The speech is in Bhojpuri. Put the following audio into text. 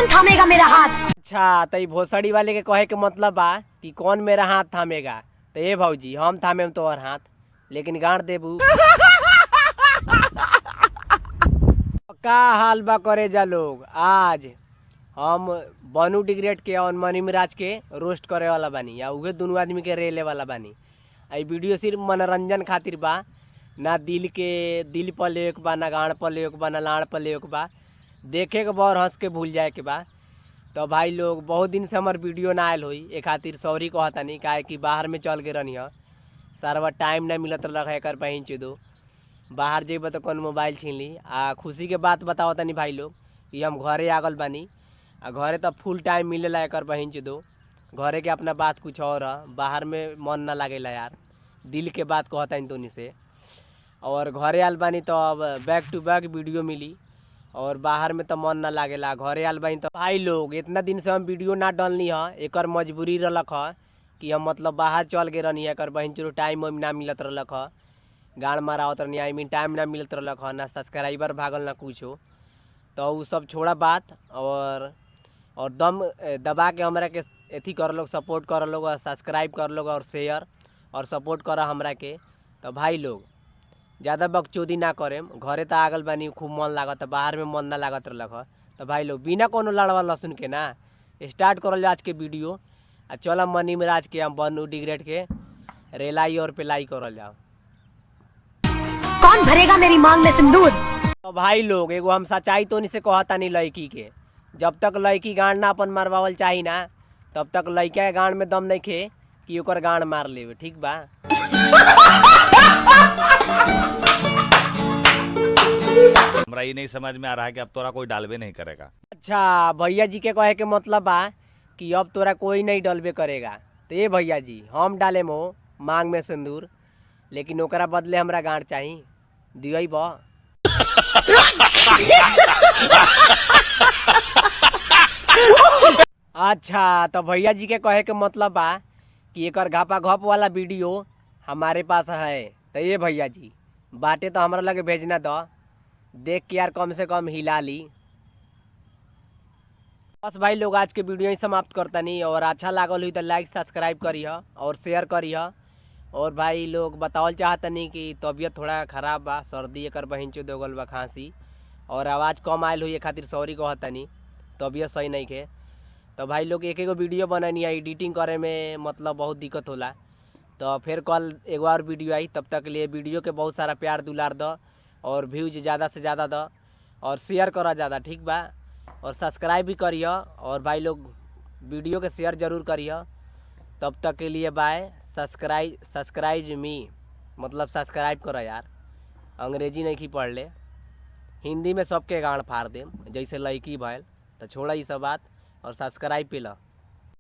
कौन थामेगा मेरा हाथ। अच्छा तो भोसड़ी वाले के कहे के मतलब बा कि कौन मेरा हाथ थामेगा। तो ये भौजी हम थामे तोहर हाथ, लेकिन गांड देबू। का हाल बा करे जा लोग। आज हम बनू डिग्रेड के और मनी मिराज के रोस्ट करे वाला बानी, या उहे दोनों आदमी के रेले वाला बानी। आई वीडियो सिर्फ मनोरंजन खातिर बा, ना दिल पर लेक बा, ना गाड़ पर लेक बा, ना लाड़ पर लेक बा। देखे के बहुत हंस के भूल जाए के बा। तो भाई लोग बहुत दिन से हमार वीडियो ना आयल हुई, ए खातिर सॉरी कहतानी, काहे कि बाहर में चल के रहनी है, सारा टाइम ना मिलत रहा है। कर बहिन चुदो बाहर जेब तो कौन मोबाइल छीन ली। आ खुशी के बात बताओ तनी भाई लोग कि हम घरे आगल बानी। आ घरे तो फुल टाइम मिलेला एकर बहिन चुदो। घरे के अपना बात कुछ और है, बाहर में मन ना लागेला यार। दिल के बात कहतानी तोनी से। और घरे आल बानी तो अब बैक टू बैक वीडियो मिली, और बाहर में तो मन ना लागेला। घरे आल बानी तो भाई लोग इतना दिन से हम वीडियो ना डालनी है, एकर मजबूरी रलक है कि हम मतलब बाहर चल के रहनी है। एकर बहिन चुदो टाइम ना मिलत रहलक है, गाड़ मारावत रहनी, आई मीन टाइम ना मिलत रहलक है, ना सब्सक्राइबर भागल ना कुछ हो। तो वो सब छोड़ा बात, और दम दबा के हमरा के एथी कर लोग, सपोर्ट कर लोग, और सब्सक्राइब कर लोग, और शेयर और सपोर्ट कर हमरा के। तो भाई लोग ज़्यादा बकचोदी ना करेम, घरे तो आगल बानी, खूब मन लागत, बाहर में मन ना लागत रहलक है। तो भाई लोग बिना कोनो लड़वा लहसुन के ना स्टार्ट करल आज के वीडियो। आ चल मनी मिराज के हम बनू डिग्रेड के रेलाई और पेलाई करल जाओ। कौन भरेगा मेरी मांग में सिंदूर। तो भाई लोग एगो हम सच्चाई तो नहीं से कहतानी लड़की के, जब तक लड़की गांड ना अपन मरवावल चाही ना, तब तक लड़का के गांड में दम नहीं खे कि ओकर गांड मार लेवे, ठीक बा। हमरा ये नहीं समझ में आ रहा है कि अब तोरा कोई डालबे नहीं करेगा। अच्छा भैया जी के कहे के मतलब बा कि अब तोरा कोई नहीं डलबे करेगा। तो ये भैया जी हम डाले मो मांग में सिंदूर, लेकिन ओकरा बदले हमरा गांड चाही, दियई बा। अच्छा तो भैया जी के कहे के मतलब बा कि एकर घापा घप वाला वीडियो हमारे पास है। तो ये भैया जी बाटे तो हमरा लगे भेजना दो, देख के यार कम से कम हिला ली। बस भाई लोग आज के वीडियो ही समाप्त करता नहीं, और अच्छा लागल हुई तो लाइक सब्सक्राइब करिए और शेयर करिए। और भाई लोग बतावल चाहता नहीं कि तबीयत थोड़ा ख़राब बा, सर्दी एकर बहिन चो दोगल बा, खांसी और आवाज़ कम आयल हुई खातिर सॉरी कहता नहीं, तबीयत सही नहीं के। तो भाई लोग एक एगो वीडियो बनानी है, एडिटिंग करे में मतलब बहुत दिक्कत होला। तो फिर कल एगो और वीडियो आई, तब तक लिए वीडियो के बहुत सारा प्यार दुलार दो, और व्यूज ज़्यादा से ज़्यादा दो, और शेयर करो ज़्यादा, ठीक बा। और सब्सक्राइब भी करिए, और भाई लोग वीडियो के शेयर ज़रूर करिए। तब तक के लिए बाय। सब्सक्राइब मी मतलब सब्सक्राइब करो यार, अंग्रेजी नहीं की पढ़ ले, हिंदी में सबके गांड फाड़ देम जैसे लड़की भैल। तो छोड़ा ये सब बात और सब्सक्राइब पे ला।